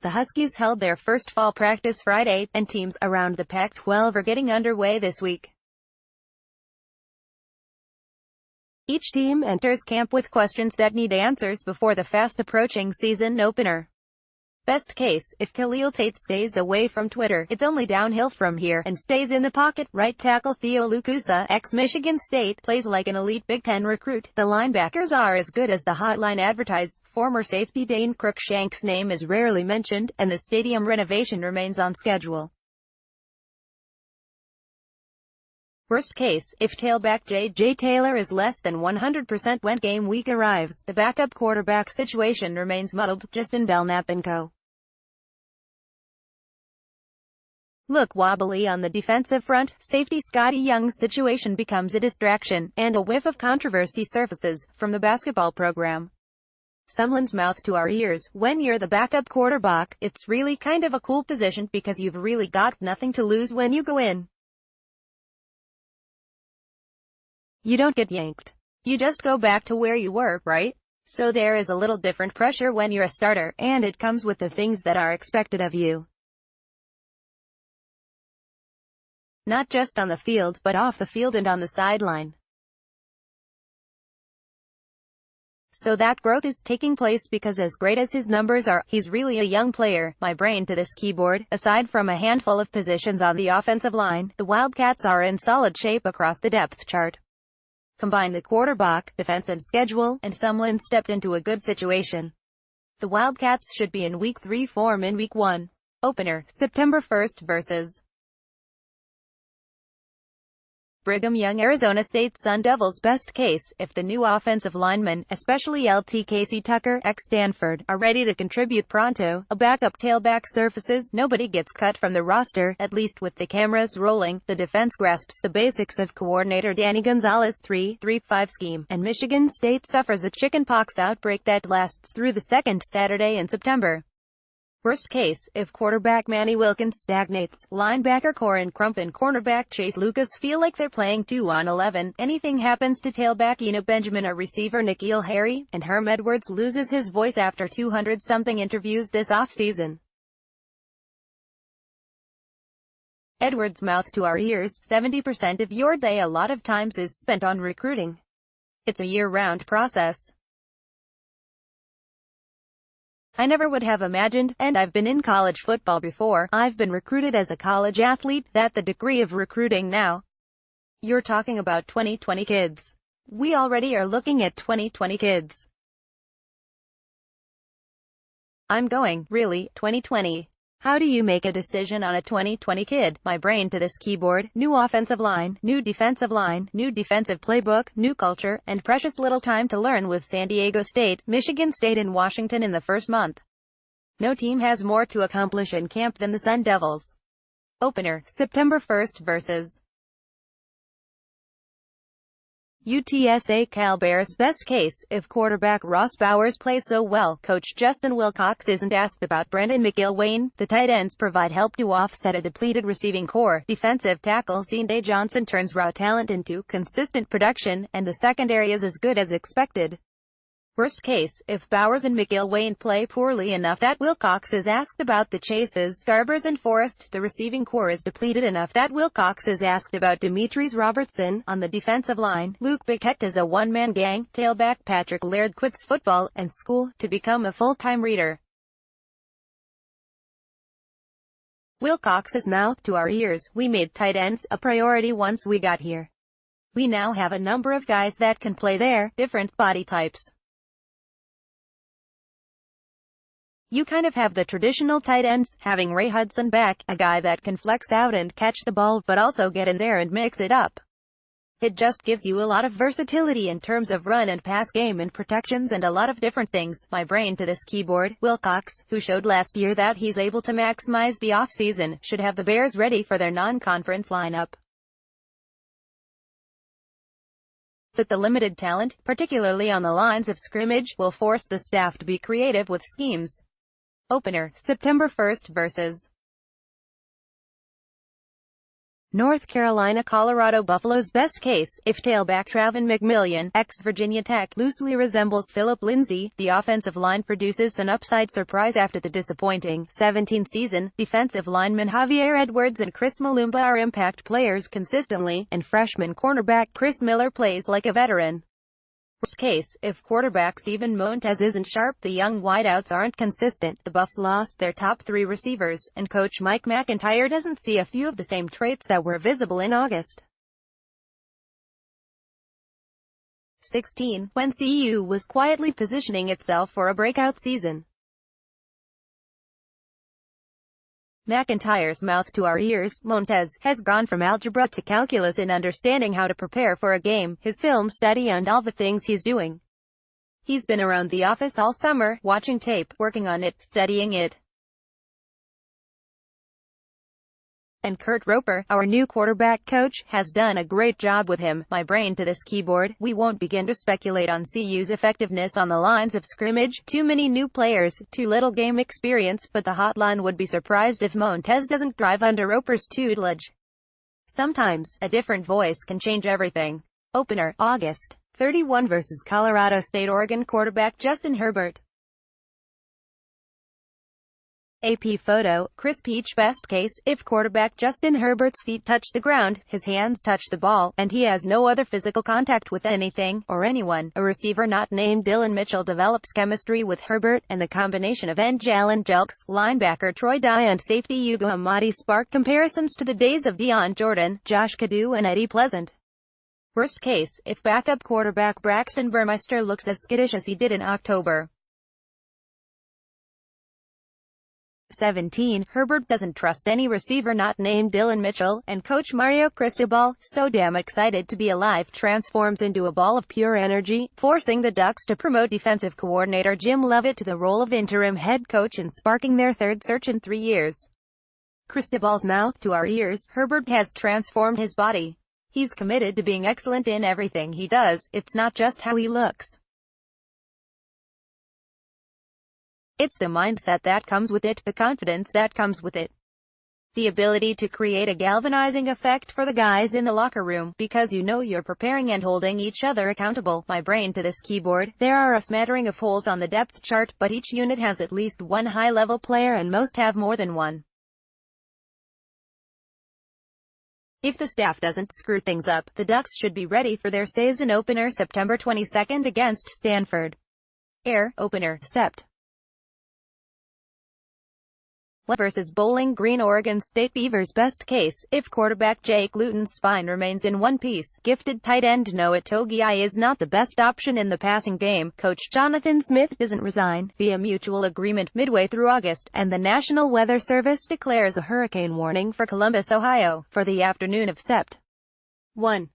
The Huskies held their first fall practice Friday, and teams around the Pac-12 are getting underway this week. Each team enters camp with questions that need answers before the fast-approaching season opener. Best case, if Khalil Tate stays away from Twitter, it's only downhill from here, and stays in the pocket. Right tackle Theo Lukusa, ex-Michigan State, plays like an elite Big Ten recruit. The linebackers are as good as the hotline advertised. Former safety Dane Cruikshank's name is rarely mentioned, and the stadium renovation remains on schedule. Worst case, if tailback J.J. Taylor is less than 100% when game week arrives, the backup quarterback situation remains muddled. Justin Belknap & Co. Look wobbly on the defensive front. Safety Scotty Young's situation becomes a distraction, and a whiff of controversy surfaces from the basketball program. Someone's mouth to our ears. When you're the backup quarterback, it's really kind of a cool position because you've really got nothing to lose when you go in. You don't get yanked. You just go back to where you were, right? So there is a little different pressure when you're a starter, and it comes with the things that are expected of you. Not just on the field, but off the field and on the sideline. So that growth is taking place because as great as his numbers are, he's really a young player. My brain to this keyboard. Aside from a handful of positions on the offensive line, the Wildcats are in solid shape across the depth chart. Combine the quarterback, defensive schedule, and Sumlin stepped into a good situation. The Wildcats should be in Week 3 form in Week 1. Opener, September 1st vs. Brigham Young. Arizona State Sun Devils. Best case, if the new offensive linemen, especially LT Casey Tucker, ex-Stanford, are ready to contribute pronto, a backup tailback surfaces, nobody gets cut from the roster, at least with the cameras rolling. The defense grasps the basics of coordinator Danny Gonzalez's 3-3-5 scheme, and Michigan State suffers a chickenpox outbreak that lasts through the second Saturday in September. Worst case, if quarterback Manny Wilkins stagnates, linebacker Corin Crump and cornerback Chase Lucas feel like they're playing 2-on-11, anything happens to tailback Eno Benjamin or receiver N'Keal Harry, and Herm Edwards loses his voice after 200-something interviews this offseason. Edwards' mouth to our ears. 70% of your day a lot of times is spent on recruiting. It's a year-round process. I never would have imagined, and I've been in college football before, I've been recruited as a college athlete, that the degree of recruiting now. You're talking about 2020 kids. We already are looking at 2020 kids. I'm going, really, 2020. How do you make a decision on a 2020 kid? My brain to this keyboard. New offensive line, new defensive playbook, new culture, and precious little time to learn with San Diego State, Michigan State and Washington in the first month. No team has more to accomplish in camp than the Sun Devils. Opener, September 1st vs. UTSA Cal Bears. Best case, if quarterback Ross Bowers plays so well, coach Justin Wilcox isn't asked about Brendan McIlwain. The tight ends provide help to offset a depleted receiving core. Defensive tackle Zende Johnson turns raw talent into consistent production, and the secondary is as good as expected. Worst case, if Bowers and McIlwain play poorly enough that Wilcox is asked about the Chases, Garbers and Forrest, the receiving core is depleted enough that Wilcox is asked about Demetrius Robertson. On the defensive line, Luke Bickett is a one-man gang, tailback Patrick Laird quits football and school to become a full-time reader. Wilcox's mouth to our ears. We made tight ends a priority once we got here. We now have a number of guys that can play there, different body types. You kind of have the traditional tight ends, having Ray Hudson back, a guy that can flex out and catch the ball, but also get in there and mix it up. It just gives you a lot of versatility in terms of run and pass game and protections and a lot of different things. My brain to this keyboard. Wilcox, who showed last year that he's able to maximize the offseason, should have the Bears ready for their non-conference lineup. But the limited talent, particularly on the lines of scrimmage, will force the staff to be creative with schemes. Opener, September 1st vs. North Carolina, Colorado. Buffalo's best case, if tailback Traven McMillian, ex-Virginia Tech, loosely resembles Philip Lindsay, the offensive line produces an upside surprise after the disappointing 17 season. Defensive lineman Javier Edwards and Chris Malumba are impact players consistently, and freshman cornerback Chris Miller plays like a veteran. Worst case, if quarterback Steven Montez isn't sharp, the young wideouts aren't consistent, the Buffs lost their top 3 receivers, and coach Mike McIntyre doesn't see a few of the same traits that were visible in August. 16. When CU was quietly positioning itself for a breakout season. McIntyre's mouth to our ears. Montez has gone from algebra to calculus in understanding how to prepare for a game, his film study and all the things he's doing. He's been around the office all summer, watching tape, working on it, studying it. And Kurt Roper, our new quarterback coach, has done a great job with him. My brain to this keyboard. We won't begin to speculate on CU's effectiveness on the lines of scrimmage. Too many new players, too little game experience, but the hotline would be surprised if Montez doesn't thrive under Roper's tutelage. Sometimes, a different voice can change everything. Opener, August 31 versus Colorado State. Oregon quarterback Justin Herbert. AP photo, Chris Peach. Best case, if quarterback Justin Herbert's feet touch the ground, his hands touch the ball, and he has no other physical contact with anything, or anyone. A receiver not named Dylan Mitchell develops chemistry with Herbert, and the combination of end Jalen Jelks, linebacker Troy Dye and safety Hugo Amadi spark comparisons to the days of Deion Jordan, Josh Cadeau and Eddie Pleasant. Worst case, if backup quarterback Braxton Burmeister looks as skittish as he did in October. 17. Herbert doesn't trust any receiver not named Dylan Mitchell, and coach Mario Cristobal, so damn excited to be alive, transforms into a ball of pure energy, forcing the Ducks to promote defensive coordinator Jim Leavitt to the role of interim head coach and sparking their third search in 3 years. Cristobal's mouth to our ears. Herbert has transformed his body. He's committed to being excellent in everything he does. It's not just how he looks. It's the mindset that comes with it, the confidence that comes with it. The ability to create a galvanizing effect for the guys in the locker room, because you know you're preparing and holding each other accountable. My brain to this keyboard. There are a smattering of holes on the depth chart, but each unit has at least one high-level player and most have more than one. If the staff doesn't screw things up, the Ducks should be ready for their season opener September 22 against Stanford. Air opener, Sept. Versus Bowling Green. Oregon State. Beavers best case, if quarterback Jake Luton's spine remains in one piece, gifted tight end Noah Togiai is not the best option in the passing game. Coach Jonathan Smith doesn't resign, via mutual agreement, midway through August, and the National Weather Service declares a hurricane warning for Columbus, Ohio, for the afternoon of Sept. 1.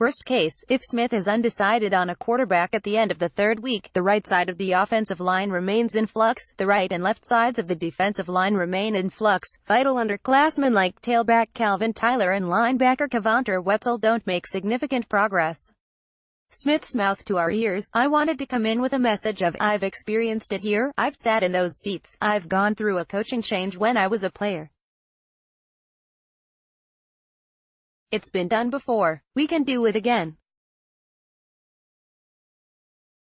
Worst case, if Smith is undecided on a quarterback at the end of the 3rd week, the right side of the offensive line remains in flux, the right and left sides of the defensive line remain in flux. Vital underclassmen like tailback Calvin Tyler and linebacker Kevonter Wetzel don't make significant progress. Smith's mouth to our ears. I wanted to come in with a message of, I've experienced it here, I've sat in those seats, I've gone through a coaching change when I was a player. It's been done before. We can do it again.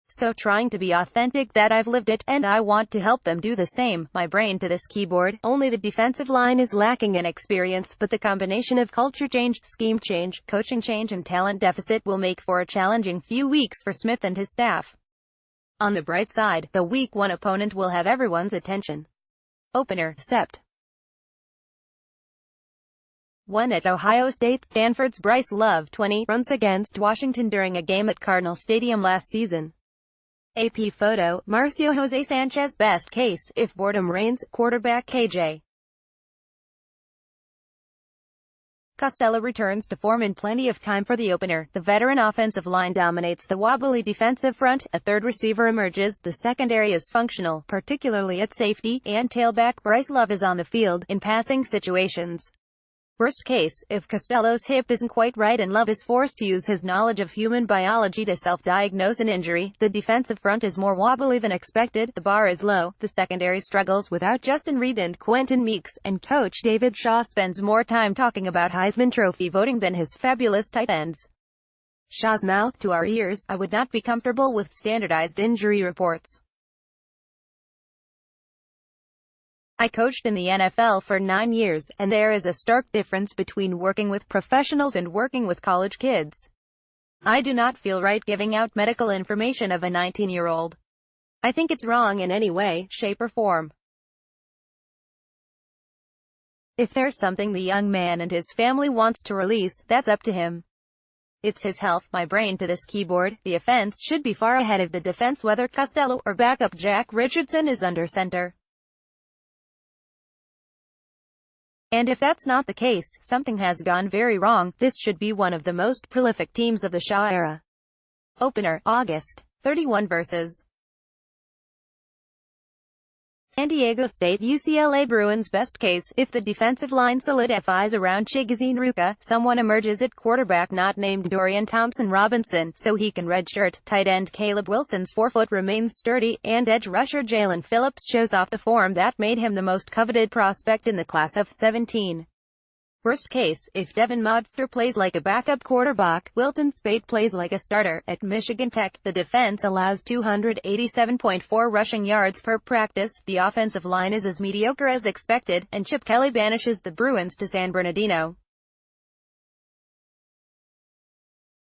So trying to be authentic that I've lived it, and I want to help them do the same. My brain to this keyboard. Only the defensive line is lacking in experience, but the combination of culture change, scheme change, coaching change and talent deficit will make for a challenging few weeks for Smith and his staff. On the bright side, the Week 1 opponent will have everyone's attention. Opener, Sept. 1 at Ohio State. Stanford's Bryce Love 20 runs against Washington during a game at Cardinal Stadium last season. AP photo, Marcio Jose Sanchez. Best case, if boredom reigns, quarterback KJ Costello returns to form in plenty of time for the opener. The veteran offensive line dominates the wobbly defensive front, a third receiver emerges, the secondary is functional, particularly at safety, and tailback Bryce Love is on the field, in passing situations. Worst case, if Costello's hip isn't quite right and Love is forced to use his knowledge of human biology to self-diagnose an injury, the defensive front is more wobbly than expected, the bar is low, the secondary struggles without Justin Reed and Quentin Meeks, and coach David Shaw spends more time talking about Heisman Trophy voting than his fabulous tight ends. Shaw's mouth to our ears: I would not be comfortable with standardized injury reports. I coached in the NFL for 9 years, and there is a stark difference between working with professionals and working with college kids. I do not feel right giving out medical information of a 19-year-old. I think it's wrong in any way, shape or form. If there's something the young man and his family wants to release, that's up to him. It's his health. My brain to this keyboard: the offense should be far ahead of the defense whether Costello or backup Jack Richardson is under center. And if that's not the case, something has gone very wrong. This should be one of the most prolific teams of the Shaw era. Opener, August 31 vs. San Diego State. UCLA Bruins. Best case, if the defensive line solidifies around Chigozie Nruka, someone emerges at quarterback not named Dorian Thompson-Robinson, so he can redshirt. Tight end Caleb Wilson's forefoot remains sturdy, and edge rusher Jalen Phillips shows off the form that made him the most coveted prospect in the class of 17. Worst case, if Devin Modster plays like a backup quarterback, Wilton Speight plays like a starter. At Michigan Tech, the defense allows 287.4 rushing yards per practice, the offensive line is as mediocre as expected, and Chip Kelly banishes the Bruins to San Bernardino.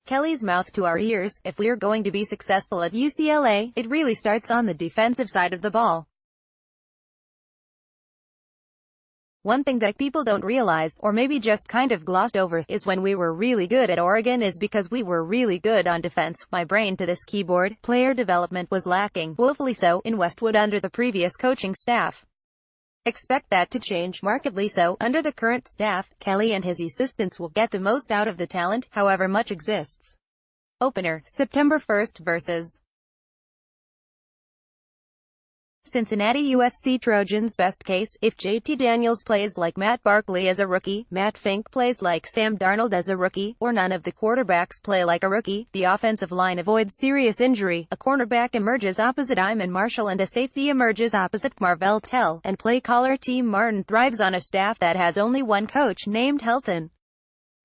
Kelly's mouth to our ears: if we're going to be successful at UCLA, it really starts on the defensive side of the ball. One thing that people don't realize, or maybe just kind of glossed over, is when we were really good at Oregon is because we were really good on defense. My brain to this keyboard: player development was lacking, woefully so, in Westwood under the previous coaching staff. Expect that to change, markedly so, under the current staff. Kelly and his assistants will get the most out of the talent, however much exists. Opener, September 1st vs. Cincinnati. USC Trojans. Best case, if JT Daniels plays like Matt Barkley as a rookie, Matt Fink plays like Sam Darnold as a rookie, or none of the quarterbacks play like a rookie, the offensive line avoids serious injury, a cornerback emerges opposite Iman Marshall and a safety emerges opposite Marvell Tell, and play caller Team Martin thrives on a staff that has only one coach named Helton.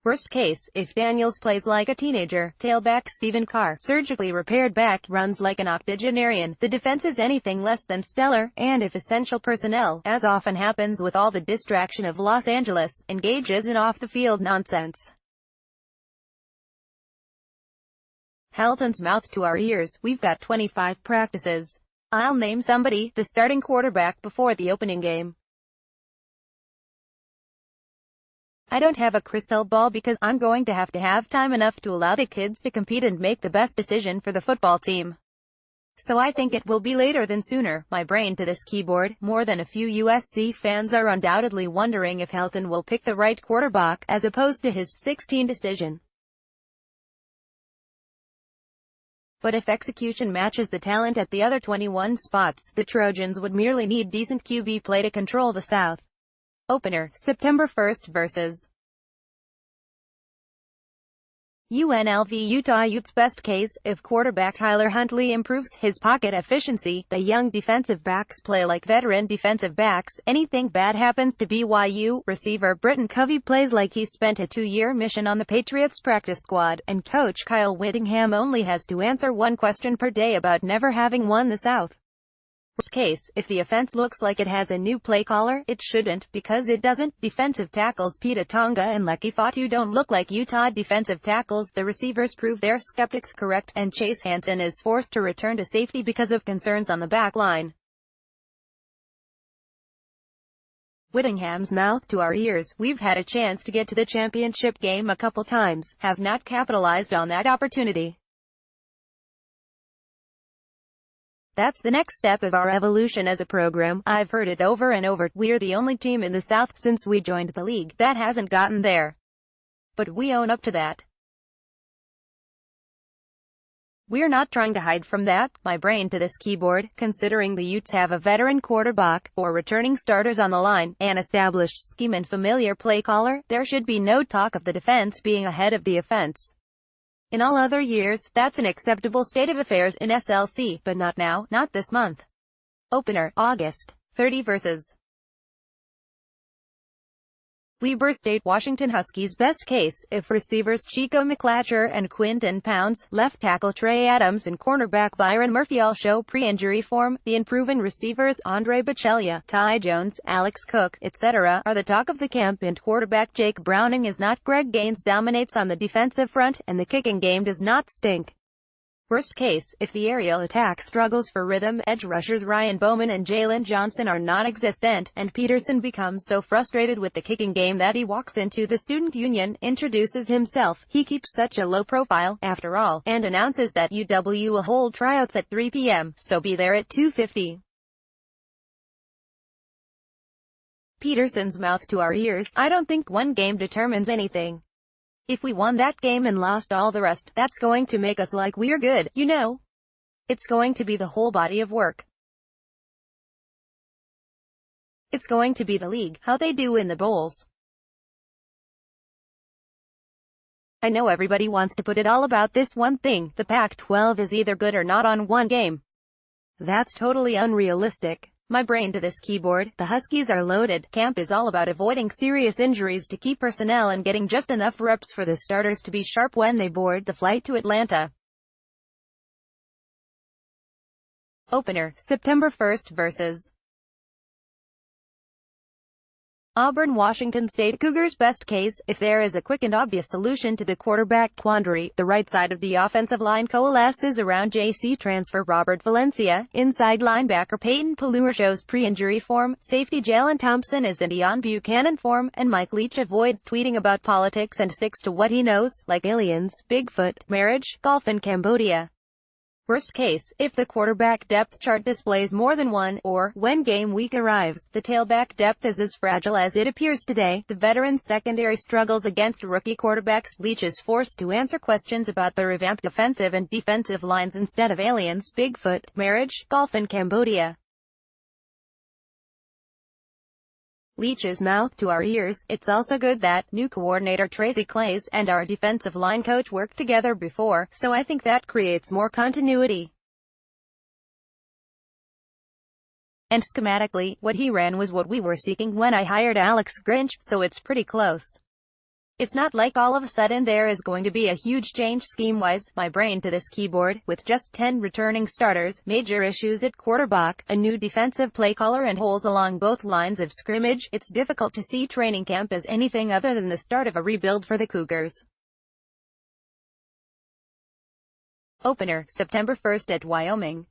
Worst case, if Daniels plays like a teenager, tailback Stephen Carr, surgically repaired back, runs like an octogenarian, the defense is anything less than stellar, and if essential personnel, as often happens with all the distraction of Los Angeles, engages in off-the-field nonsense. Helton's mouth to our ears: we've got 25 practices. I'll name somebody, the starting quarterback, before the opening game. I don't have a crystal ball because I'm going to have time enough to allow the kids to compete and make the best decision for the football team. So I think it will be later than sooner. My brain to this keyboard: more than a few USC fans are undoubtedly wondering if Helton will pick the right quarterback, as opposed to his 16 decision. But if execution matches the talent at the other 21 spots, the Trojans would merely need decent QB play to control the South. Opener, September 1st vs. UNLV. Utah Utes. Best case, if quarterback Tyler Huntley improves his pocket efficiency, the young defensive backs play like veteran defensive backs, anything bad happens to BYU, receiver Britton Covey plays like he spent a 2-year mission on the Patriots practice squad, and coach Kyle Whittingham only has to answer one question per day about never having won the South. Worst case, if the offense looks like it has a new play caller, it shouldn't, because it doesn't. Defensive tackles Peta Tonga and Leki Fatu don't look like Utah defensive tackles, the receivers prove their skeptics correct, and Chase Hansen is forced to return to safety because of concerns on the back line. Whittingham's mouth to our ears: we've had a chance to get to the championship game a couple times, have not capitalized on that opportunity. That's the next step of our evolution as a program. I've heard it over and over: we're the only team in the South since we joined the league that hasn't gotten there. But we own up to that. We're not trying to hide from that, my brain to this keyboard, considering the Utes have a veteran quarterback, 4 returning starters on the line, an established scheme and familiar play caller, there should be no talk of the defense being ahead of the offense. In all other years, that's an acceptable state of affairs in SLC, but not now, not this month. Opener, August 30 vs. Weber State. Washington Huskies best case, if receivers Chico McClatcher and Quinton Pounds, left tackle Trey Adams and cornerback Byron Murphy all show pre-injury form, the unproven receivers Andre Baccellia, Ty Jones, Alex Cook, etc. are the talk of the camp, and quarterback Jake Browning is not. Greg Gaines dominates on the defensive front, and the kicking game does not stink. Worst case, if the aerial attack struggles for rhythm, edge rushers Ryan Bowman and Jalen Johnson are non-existent, and Peterson becomes so frustrated with the kicking game that he walks into the student union, introduces himself, he keeps such a low profile, after all, and announces that UW will hold tryouts at 3 p.m., so be there at 2:50. Peterson's mouth to our ears, I don't think one game determines anything. If we won that game and lost all the rest, that's going to make us like we're good, you know. It's going to be the whole body of work. It's going to be the league, how they do in the bowls. I know everybody wants to put it all about this one thing, the Pac-12 is either good or not on one game. That's totally unrealistic. My brain to this keyboard, the Huskies are loaded. Camp is all about avoiding serious injuries to key personnel and getting just enough reps for the starters to be sharp when they board the flight to Atlanta. Opener, September 1st vs. Auburn. Washington State. Cougars best case, if there is a quick and obvious solution to the quarterback quandary, the right side of the offensive line coalesces around JC transfer Robert Valencia, inside linebacker Peyton Pelluer shows pre-injury form, safety Jalen Thompson is in Deion Buchanan form, and Mike Leach avoids tweeting about politics and sticks to what he knows, like aliens, Bigfoot, marriage, golf and Cambodia. Worst case, if the quarterback depth chart displays more than one, or, when game week arrives, the tailback depth is as fragile as it appears today, the veteran secondary struggles against rookie quarterbacks, Leach is forced to answer questions about the revamped offensive and defensive lines instead of aliens, Bigfoot, marriage, golf and Cambodia. Leach's mouth to our ears, it's also good that new coordinator Tracy Claeys and our defensive line coach worked together before, so I think that creates more continuity. And schematically, what he ran was what we were seeking when I hired Alex Grinch, so it's pretty close. It's not like all of a sudden there is going to be a huge change scheme-wise, my brain to this keyboard, with just 10 returning starters, major issues at quarterback, a new defensive play caller and holes along both lines of scrimmage, it's difficult to see training camp as anything other than the start of a rebuild for the Cougars. Opener, September 1st at Wyoming.